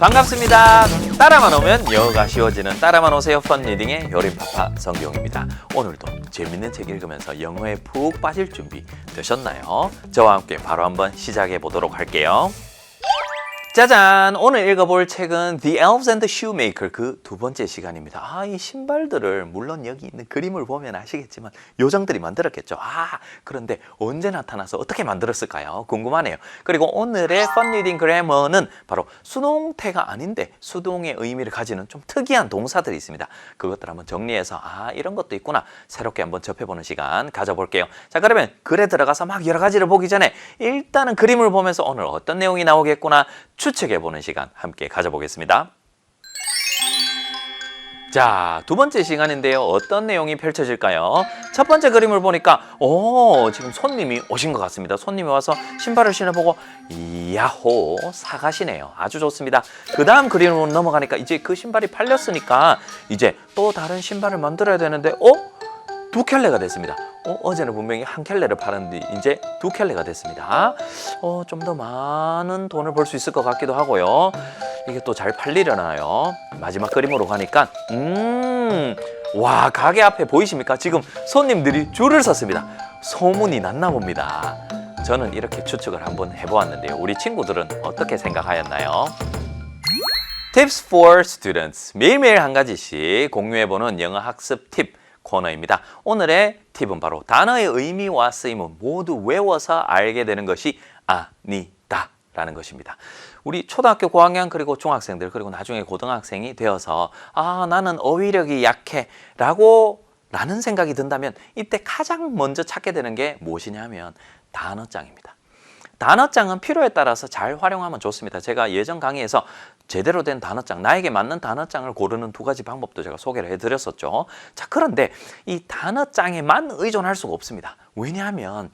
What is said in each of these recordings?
반갑습니다. 따라만 오면 영어가 쉬워지는 따라만 오세요 펀리딩의 요림파파 성경입니다. 오늘도 재밌는 책 읽으면서 영어에 푹 빠질 준비 되셨나요? 저와 함께 바로 한번 시작해 보도록 할게요. 짜잔! 오늘 읽어볼 책은 The Elves and the Shoemaker 그 두 번째 시간입니다. 이 신발들을 물론 여기 있는 그림을 보면 아시겠지만 요정들이 만들었겠죠. 그런데 언제 나타나서 어떻게 만들었을까요? 궁금하네요. 그리고 오늘의 Fun Reading Grammar는 바로 수동태가 아닌데 수동의 의미를 가지는 좀 특이한 동사들이 있습니다. 그것들 한번 정리해서 이런 것도 있구나 새롭게 한번 접해보는 시간 가져볼게요. 자, 그러면 글에 들어가서 막 여러 가지를 보기 전에 일단은 그림을 보면서 오늘 어떤 내용이 나오겠구나 추측해보는 시간 함께 가져보겠습니다. 자, 두 번째 시간인데요. 어떤 내용이 펼쳐질까요? 첫 번째 그림을 보니까 지금 손님이 오신 것 같습니다. 손님이 와서 신발을 신어보고 야호 사가시네요. 아주 좋습니다. 그 다음 그림으로 넘어가니까 이제 그 신발이 팔렸으니까 이제 또 다른 신발을 만들어야 되는데 두 켤레가 됐습니다. 어제는 분명히 한 켤레를 팔았는데 이제 두 켤레가 됐습니다. 좀 더 많은 돈을 벌 수 있을 것 같기도 하고요. 이게 또 잘 팔리려나요? 마지막 그림으로 가니까 와, 가게 앞에 보이십니까? 지금 손님들이 줄을 섰습니다. 소문이 났나 봅니다. 저는 이렇게 추측을 한번 해보았는데요. 우리 친구들은 어떻게 생각하였나요? Tips for Students. 매일매일 한 가지씩 공유해보는 영어 학습 팁 코너입니다. 오늘의 팁은 바로 단어의 의미와 쓰임은 모두 외워서 알게 되는 것이 아니다 라는 것입니다. 우리 초등학교 고학년 그리고 중학생들 그리고 나중에 고등학생이 되어서 나는 어휘력이 약해 라는 생각이 든다면 이때 가장 먼저 찾게 되는 게 무엇이냐면 단어장입니다. 단어장은 필요에 따라서 잘 활용하면 좋습니다. 제가 예전 강의에서 제대로 된 단어장, 나에게 맞는 단어장을 고르는 두 가지 방법도 제가 소개를 해드렸었죠. 자, 그런데 이 단어장에만 의존할 수가 없습니다. 왜냐하면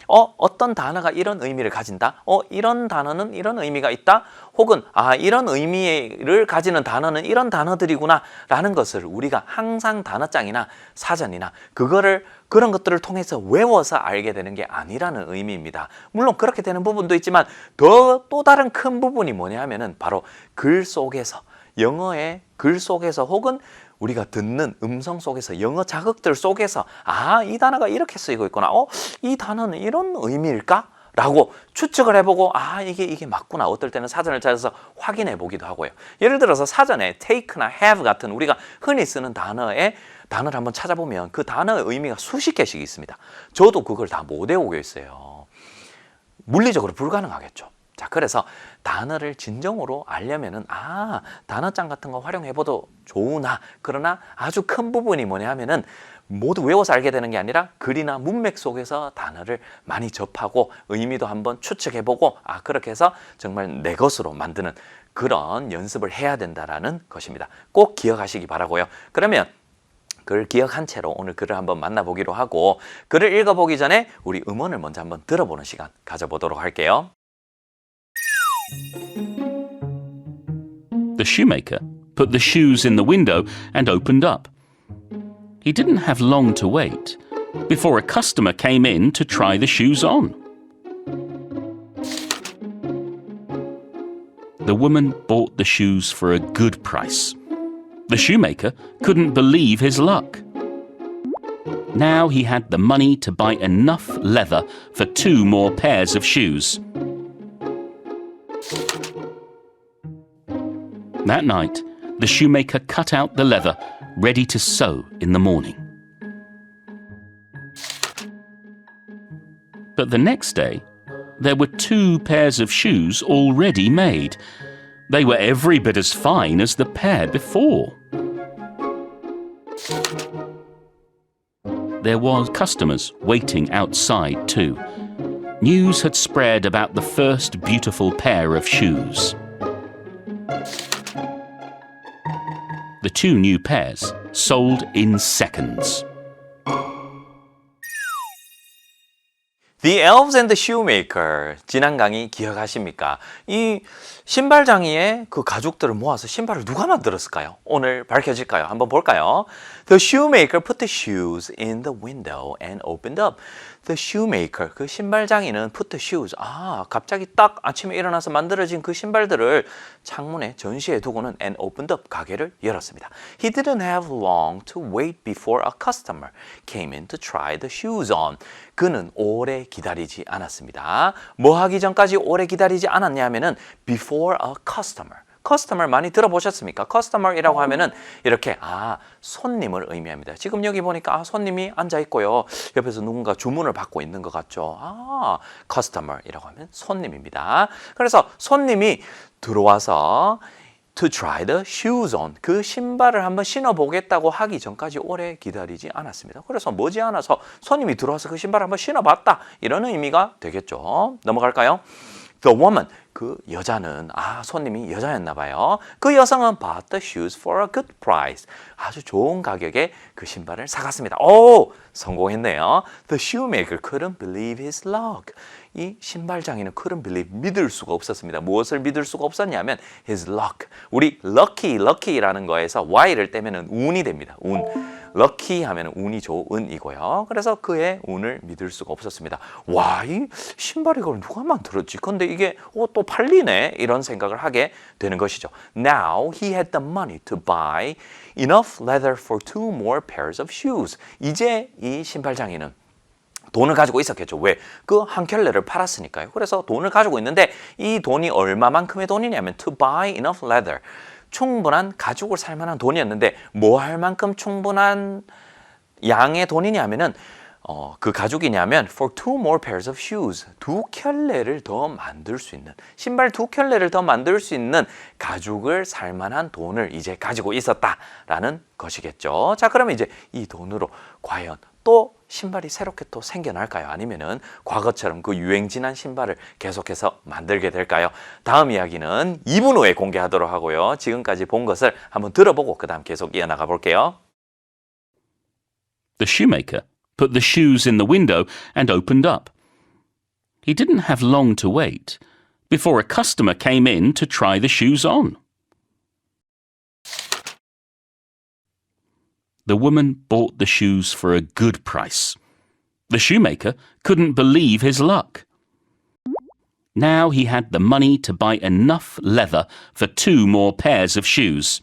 어떤 단어가 이런 의미를 가진다? 이런 단어는 이런 의미가 있다? 혹은 이런 의미를 가지는 단어는 이런 단어들이구나 라는 것을 우리가 항상 단어장이나 사전이나 그런 것들을 통해서 외워서 알게 되는 게 아니라는 의미입니다. 물론 그렇게 되는 부분도 있지만 또 다른 큰 부분이 뭐냐 하면은 바로 글 속에서 영어의 글 속에서 혹은 우리가 듣는 음성 속에서 영어 자극들 속에서 이 단어가 이렇게 쓰이고 있구나. 이 단어는 이런 의미일까? 라고 추측을 해보고 이게 맞구나. 어떨 때는 사전을 찾아서 확인해 보기도 하고요. 예를 들어서 사전에 take나 have 같은 우리가 흔히 쓰는 단어를 한번 찾아보면 그 단어의 의미가 수십 개씩 있습니다. 저도 그걸 다 못 외우고 있어요. 물리적으로 불가능하겠죠. 자, 그래서 단어를 진정으로 알려면은 단어장 같은 거 활용해봐도 좋으나 그러나 아주 큰 부분이 뭐냐 하면은 모두 외워서 알게 되는 게 아니라 글이나 문맥 속에서 단어를 많이 접하고 의미도 한번 추측해보고 그렇게 해서 정말 내 것으로 만드는 그런 연습을 해야 된다라는 것입니다. 꼭 기억하시기 바라고요. 그러면 그걸 기억한 채로 오늘 글을 한번 만나보기로 하고 글을 읽어보기 전에 우리 음원을 먼저 한번 들어보는 시간 가져보도록 할게요. The shoemaker put the shoes in the window and opened up. He didn't have long to wait before a customer came in to try the shoes on. The woman bought the shoes for a good price. The shoemaker couldn't believe his luck. Now he had the money to buy enough leather for 2 more pairs of shoes. That night, the shoemaker cut out the leather, ready to sew in the morning. But the next day, there were 2 pairs of shoes already made. They were every bit as fine as the pair before. There were customers waiting outside too. News had spread about the first beautiful pair of shoes. The 2 new pairs sold in seconds. The Elves and the Shoemaker. 지난 강의 기억하십니까? 이 신발장이의 그 가족들을 모아서 신발을 누가 만들었을까요? 오늘 밝혀질까요? 한번 볼까요? The shoemaker put the shoes in the window and opened up. The shoemaker, 그 신발장이는 put the shoes. 갑자기 딱 아침에 일어나서 만들어진 그 신발들을 창문에 전시해 두고는 and opened up, 가게를 열었습니다. He didn't have long to wait before a customer came in to try the shoes on. 그는 오래 기다리지 않았습니다. 뭐 하기 전까지 오래 기다리지 않았냐면은 before a customer. customer 많이 들어보셨습니까? customer이라고 하면은 이렇게 손님을 의미합니다. 지금 여기 보니까 손님이 앉아 있고요. 옆에서 누군가 주문을 받고 있는 것 같죠. customer이라고 하면 손님입니다. 그래서 손님이 들어와서 to try the shoes on. 그 신발을 한번 신어보겠다고 하기 전까지 오래 기다리지 않았습니다. 그래서 머지않아서 손님이 들어와서 그 신발을 한번 신어봤다. 이런 의미가 되겠죠. 넘어갈까요? The woman, 그 여자는 손님이 여자였나 봐요. 그 여성은 bought the shoes for a good price. 아주 좋은 가격에 그 신발을 사갔습니다. 성공했네요. The shoemaker couldn't believe his luck. 이 신발장이는 couldn't believe, 믿을 수가 없었습니다. 무엇을 믿을 수가 없었냐면 his luck. 우리 lucky라는 거에서 y를 떼면은 운이 됩니다. 운. lucky 하면 운이 좋은이고요. 그래서 그의 운을 믿을 수가 없었습니다. 와, 이 신발 이걸 누가 만들었지? 근데 이게 또 팔리네? 이런 생각을 하게 되는 것이죠. Now he had the money to buy enough leather for 2 more pairs of shoes. 이제 이 신발장이는 돈을 가지고 있었겠죠. 왜? 그 한 켤레를 팔았으니까요. 그래서 돈을 가지고 있는데 이 돈이 얼마만큼의 돈이냐면 to buy enough leather. 충분한 가죽을 살 만한 돈이었는데 뭐 할 만큼 충분한 양의 돈이냐면은 그 가죽이냐면 for 2 more pairs of shoes. 2켤레를 더 만들 수 있는, 신발 2켤레를 더 만들 수 있는 가죽을 살 만한 돈을 이제 가지고 있었다라는 것이겠죠. 자, 그러면 이제 이 돈으로 과연 또 신발이 새롭게 또 생겨날까요? 아니면은 과거처럼 그 유행 지난 신발을 계속해서 만들게 될까요? 다음 이야기는 2분 후에 공개하도록 하고요. 지금까지 본 것을 한번 들어보고 그 다음 계속 이어나가 볼게요. The shoemaker put the shoes in the window and opened up. He didn't have long to wait before a customer came in to try the shoes on. The woman bought the shoes for a good price. The shoemaker couldn't believe his luck. Now he had the money to buy enough leather for 2 more pairs of shoes.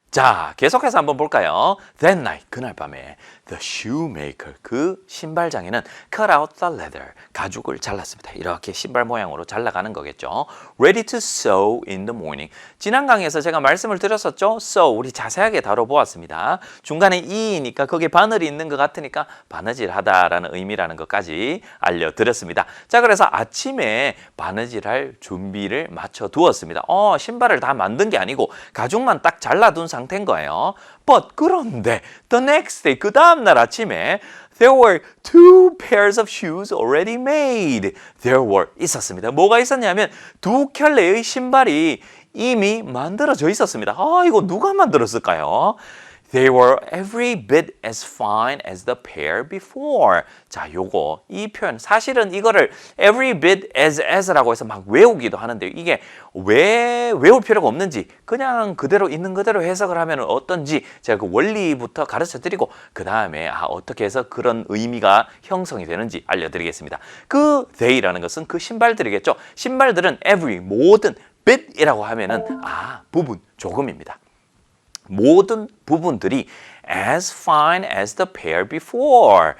자, 계속해서 한번 볼까요? That night, 그날 밤에 the shoemaker, 그 신발장에는 cut out the leather, 가죽을 잘랐습니다. 이렇게 신발 모양으로 잘라가는 거겠죠. Ready to sew in the morning. 지난 강의에서 제가 말씀을 드렸었죠. sew, 우리 자세하게 다뤄보았습니다. 중간에 이니까 거기에 바늘이 있는 것 같으니까 바느질하다라는 의미라는 것까지 알려드렸습니다. 자, 그래서 아침에 바느질할 준비를 마쳐두었습니다. 신발을 다 만든 게 아니고 가죽만 딱 잘라둔 상태인 거예요. But 그런데 the next day, 그 다음날 아침에 there were 2 pairs of shoes already made. There were 있었습니다. 뭐가 있었냐면 2켤레의 신발이 이미 만들어져 있었습니다. 이거 누가 만들었을까요? They were every bit as fine as the pair before. 자, 이 표현 사실은 이거를 every bit as라고 해서 막 외우기도 하는데 이게 왜 외울 필요가 없는지 그냥 그대로 있는 그대로 해석을 하면 어떤지 제가 그 원리부터 가르쳐 드리고 그 다음에 어떻게 해서 그런 의미가 형성이 되는지 알려드리겠습니다. 그 they라는 것은 그 신발들이겠죠. 신발들은 every, 모든, bit이라고 하면은 부분, 조금입니다. 모든 부분들이 as fine as the pair before.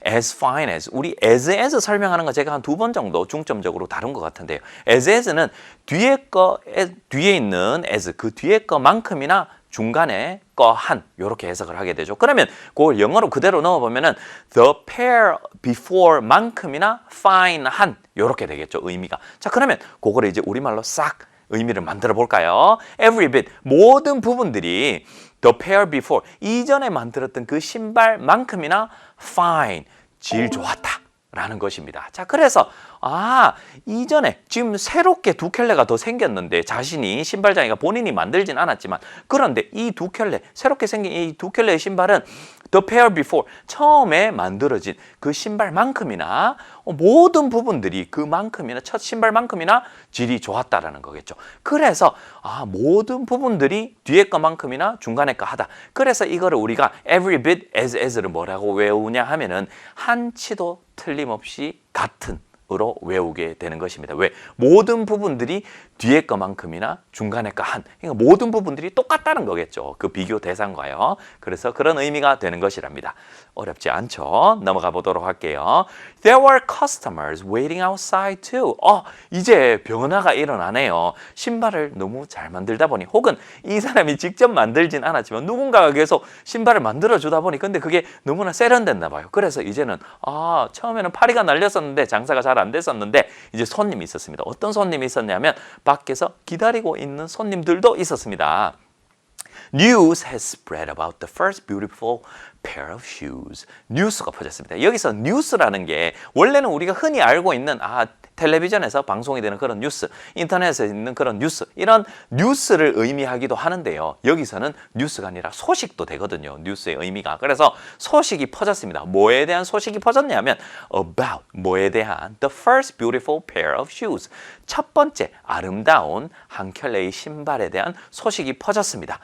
as fine as. 우리 as 설명하는 거 제가 한 2번 정도 중점적으로 다룬 것 같은데요. as는 뒤에 있는 as, 그 뒤에 거만큼이나 중간에 거 한, 요렇게 해석을 하게 되죠. 그러면 그걸 영어로 그대로 넣어보면은 the pair before만큼이나 fine 한, 요렇게 되겠죠. 의미가. 자, 그러면 그거를 이제 우리말로 싹 의미를 만들어 볼까요? Every bit, 모든 부분들이 the pair before, 이전에 만들었던 그 신발만큼이나 fine, 질 좋았다 라는 것입니다. 자, 그래서 아, 이전에 지금 새롭게 두 켤레가 더 생겼는데 자신이 신발장이가 본인이 만들진 않았지만 그런데 이 두 켤레, 새롭게 생긴 이 두 켤레의 신발은 the pair before, 처음에 만들어진 그 신발만큼이나 모든 부분들이 그만큼이나 첫 신발만큼이나 질이 좋았다라는 거겠죠. 그래서 모든 부분들이 뒤에 거만큼이나 중간에 거 하다. 그래서 이거를 우리가 every bit as를 뭐라고 외우냐 하면은 한치도 틀림없이 같은 으로 외우게 되는 것입니다. 왜? 모든 부분들이 뒤에 거만큼이나 중간에 거 한. 그러니까 모든 부분들이 똑같다는 거겠죠. 그 비교 대상과요. 그래서 그런 의미가 되는 것이랍니다. 어렵지 않죠? 넘어가 보도록 할게요. There were customers waiting outside too. 이제 변화가 일어나네요. 신발을 너무 잘 만들다 보니 혹은 이 사람이 직접 만들진 않았지만 누군가가 계속 신발을 만들어 주다 보니 근데 그게 너무나 세련됐나 봐요. 그래서 이제는 처음에는 파리가 날렸었는데 장사가 잘 안 됐었는데 이제 손님이 있었습니다. 어떤 손님이 있었냐면 밖에서 기다리고 있는 손님들도 있었습니다. News has spread about the first beautiful pair of shoes. 뉴스가 퍼졌습니다. 여기서 뉴스라는 게 원래는 우리가 흔히 알고 있는 텔레비전에서 방송이 되는 그런 뉴스, 인터넷에 있는 그런 뉴스, 이런 뉴스를 의미하기도 하는데요. 여기서는 뉴스가 아니라 소식도 되거든요. 뉴스의 의미가. 그래서 소식이 퍼졌습니다. 뭐에 대한 소식이 퍼졌냐면 about, 뭐에 대한 the first beautiful pair of shoes. 첫 번째 아름다운 한 켤레의 신발에 대한 소식이 퍼졌습니다.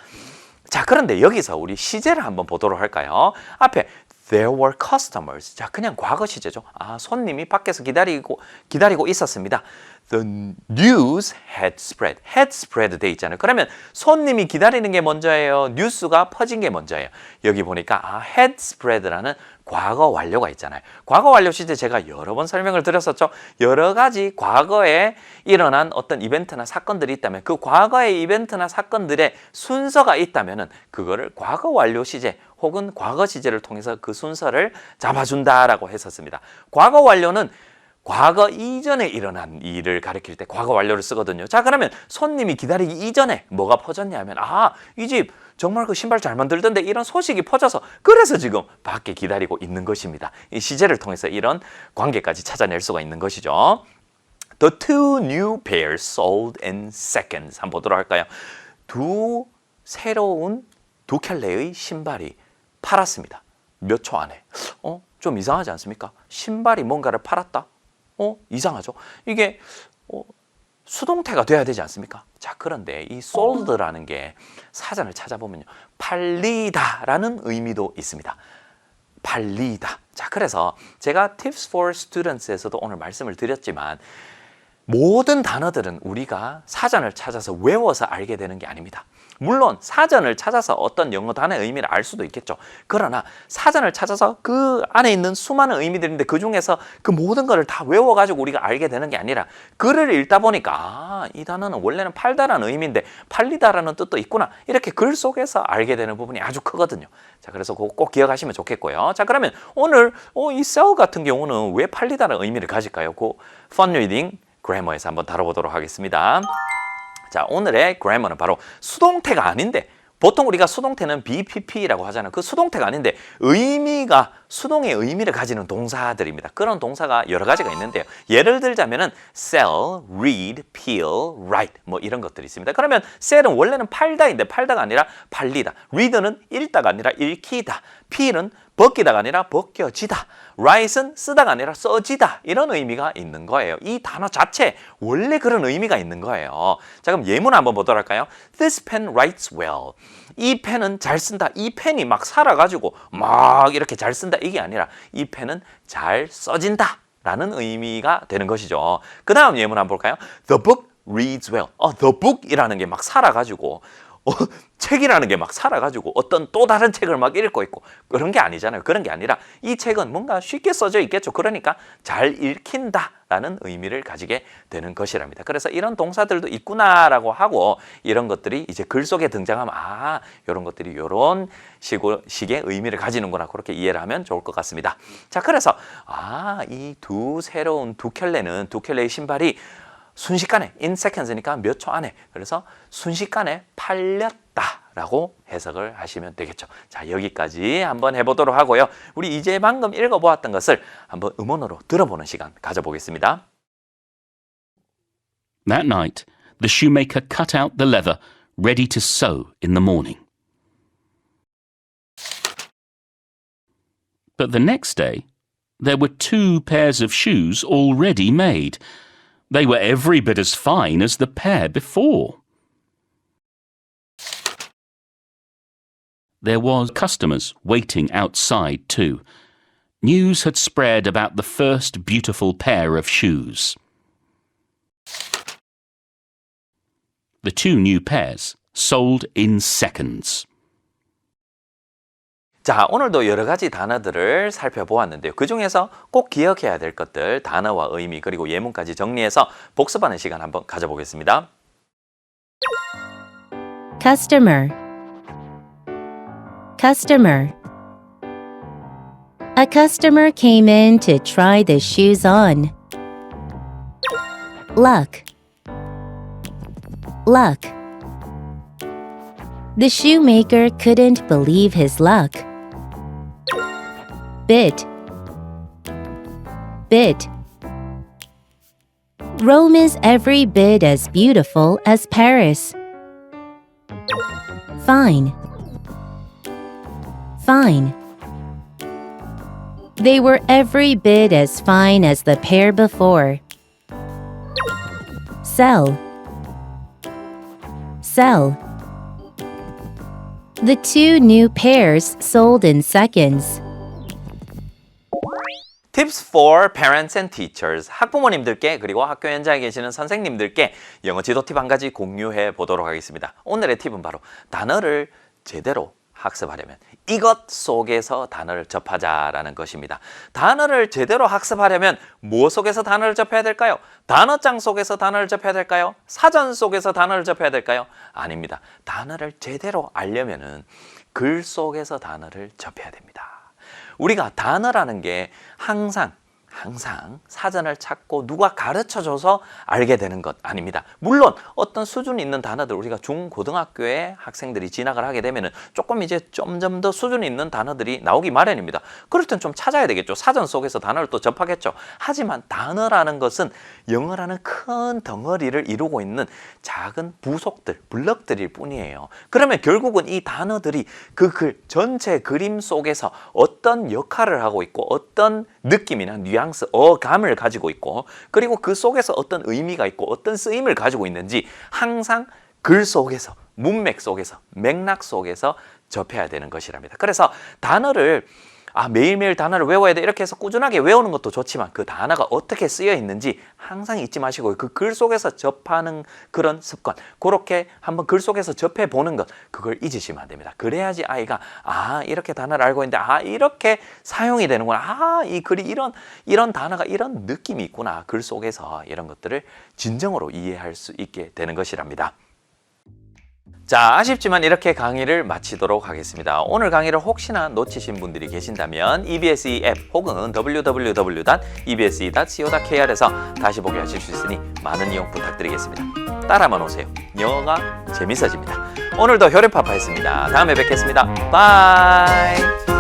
자, 그런데 여기서 우리 시제를 한번 보도록 할까요? 앞에 There were customers. 자, 그냥 과거 시제죠. 손님이 밖에서 기다리고 있었습니다. The news had spread. had spread 돼 있잖아요. 그러면 손님이 기다리는 게 먼저예요. 뉴스가 퍼진 게 먼저예요. 여기 보니까 had spread라는 과거 완료가 있잖아요. 과거 완료 시제 제가 여러 번 설명을 드렸었죠. 여러 가지 과거에 일어난 어떤 이벤트나 사건들이 있다면 그 과거의 이벤트나 사건들의 순서가 있다면은 그거를 과거 완료 시제 혹은 과거 시제를 통해서 그 순서를 잡아준다라고 했었습니다. 과거 완료는 과거 이전에 일어난 일을 가리킬 때 과거 완료를 쓰거든요. 자, 그러면 손님이 기다리기 이전에 뭐가 퍼졌냐면 이 집 정말 그 신발 잘 만들던데 이런 소식이 퍼져서 그래서 지금 밖에 기다리고 있는 것입니다. 이 시제를 통해서 이런 관계까지 찾아낼 수가 있는 것이죠. The two new pairs sold in seconds. 한번 보도록 할까요? 새로운 두 켤레의 신발이 팔았습니다. 몇 초 안에. 좀 이상하지 않습니까? 신발이 뭔가를 팔았다? 이상하죠? 이게 수동태가 돼야 되지 않습니까? 자, 그런데 이 sold라는 게 사전을 찾아보면요. 팔리다라는 의미도 있습니다. 팔리다. 자, 그래서 제가 Tips for Students에서도 오늘 말씀을 드렸지만 모든 단어들은 우리가 사전을 찾아서 외워서 알게 되는 게 아닙니다. 물론 사전을 찾아서 어떤 영어 단어의 의미를 알 수도 있겠죠. 그러나 사전을 찾아서 그 안에 있는 수많은 의미들인데 그 중에서 그 모든 것을 다 외워가지고 우리가 알게 되는 게 아니라 글을 읽다 보니까 이 단어는 원래는 팔다라는 의미인데 팔리다라는 뜻도 있구나. 이렇게 글 속에서 알게 되는 부분이 아주 크거든요. 자, 그래서 그거 꼭 기억하시면 좋겠고요. 자, 그러면 오늘 이 sell 같은 경우는 왜 팔리다라는 의미를 가질까요? 그 fun reading 그래머에서 한번 다뤄보도록 하겠습니다. 자, 오늘의 그래머는 바로 수동태가 아닌데 보통 우리가 수동태는 BPP라고 하잖아요. 그 수동태가 아닌데 의미가 수동의 의미를 가지는 동사들입니다. 그런 동사가 여러 가지가 있는데요. 예를 들자면은 sell, read, peel, write 뭐 이런 것들이 있습니다. 그러면 sell은 원래는 팔다인데 팔다가 아니라 팔리다. read는 읽다가 아니라 읽히다. peel은 벗기다가 아니라 벗겨지다. write은 쓰다가 아니라 써지다. 이런 의미가 있는 거예요. 이 단어 자체 원래 그런 의미가 있는 거예요. 자, 그럼 예문 한번 보도록 할까요? This pen writes well. 이 펜은 잘 쓴다. 이 펜이 막 살아가지고 막 이렇게 잘 쓴다. 이게 아니라 이 펜은 잘 써진다. 라는 의미가 되는 것이죠. 그 다음 예문 한번 볼까요? The book reads well. The book이라는 게 막 살아가지고 책이라는 게 막 살아가지고 어떤 또 다른 책을 막 읽고 있고 그런 게 아니잖아요. 그런 게 아니라 이 책은 뭔가 쉽게 써져 있겠죠. 그러니까 잘 읽힌다라는 의미를 가지게 되는 것이랍니다. 그래서 이런 동사들도 있구나라고 하고 이런 것들이 이제 글 속에 등장하면 이런 것들이 이런 식의 의미를 가지는구나 그렇게 이해를 하면 좋을 것 같습니다. 자, 그래서 이 새로운 두 켤레의 신발이 순식간에 in seconds니까 몇 초 안에 그래서 순식간에 팔렸다라고 해석을 하시면 되겠죠. 자, 여기까지 한번 해보도록 하고요. 우리 이제 방금 읽어보았던 것을 한번 음원으로 들어보는 시간 가져보겠습니다. That night, the shoemaker cut out the leather, ready to sew in the morning. But the next day, there were 2 pairs of shoes already made. They were every bit as fine as the pair before. There was customers waiting outside too. News had spread about the first beautiful pair of shoes. The 2 new pairs sold in seconds. 자, 오늘도 여러 가지 단어들을 살펴보았는데요. 그 중에서 꼭 기억해야 될 것들, 단어와 의미, 그리고 예문까지 정리해서 복습하는 시간 한번 가져보겠습니다. Customer. Customer. A customer came in to try the shoes on. Luck. Luck. The shoemaker couldn't believe his luck. Bit. Bit. Rome is every bit as beautiful as Paris. Fine. Fine. They were every bit as fine as the pair before. Sell. Sell. The 2 new pairs sold in seconds. Tips for parents and teachers. 학부모님들께 그리고 학교 현장에 계시는 선생님들께 영어 지도 팁 한 가지 공유해 보도록 하겠습니다. 오늘의 팁은 바로 단어를 제대로 학습하려면 이것 속에서 단어를 접하자라는 것입니다. 단어를 제대로 학습하려면 무엇 속에서 단어를 접해야 될까요? 단어장 속에서 단어를 접해야 될까요? 사전 속에서 단어를 접해야 될까요? 아닙니다. 단어를 제대로 알려면은 글 속에서 단어를 접해야 됩니다. 우리가 단어라는 게 항상 사전을 찾고 누가 가르쳐줘서 알게 되는 것 아닙니다. 물론 어떤 수준 있는 단어들, 우리가 중고등학교에 학생들이 진학을 하게 되면 조금 이제 점점 더 수준 있는 단어들이 나오기 마련입니다. 그럴 땐 좀 찾아야 되겠죠. 사전 속에서 단어를 또 접하겠죠. 하지만 단어라는 것은 영어라는 큰 덩어리를 이루고 있는 작은 부속들, 블럭들일 뿐이에요. 그러면 결국은 이 단어들이 그 글 전체 그림 속에서 어떤 역할을 하고 있고 어떤 느낌이나 뉘앙스, 어감을 가지고 있고 그리고 그 속에서 어떤 의미가 있고 어떤 쓰임을 가지고 있는지 항상 글 속에서, 문맥 속에서, 맥락 속에서 접해야 되는 것이랍니다. 그래서 단어를 매일매일 단어를 외워야 돼 이렇게 해서 꾸준하게 외우는 것도 좋지만 그 단어가 어떻게 쓰여 있는지 항상 잊지 마시고 그 글 속에서 접하는 그런 습관, 그렇게 한번 글 속에서 접해보는 것, 그걸 잊으시면 안 됩니다. 그래야지 아이가 이렇게 단어를 알고 있는데 이렇게 사용이 되는구나, 이 글이 이런 단어가 이런 느낌이 있구나, 글 속에서 이런 것들을 진정으로 이해할 수 있게 되는 것이랍니다. 자, 아쉽지만 이렇게 강의를 마치도록 하겠습니다. 오늘 강의를 혹시나 놓치신 분들이 계신다면 EBSE 앱 혹은 www.ebse.co.kr에서 다시 보기 하실 수 있으니 많은 이용 부탁드리겠습니다. 따라만 오세요. 영어가 재밌어집니다. 오늘도 효래파파였습니다. 다음에 뵙겠습니다. 바이.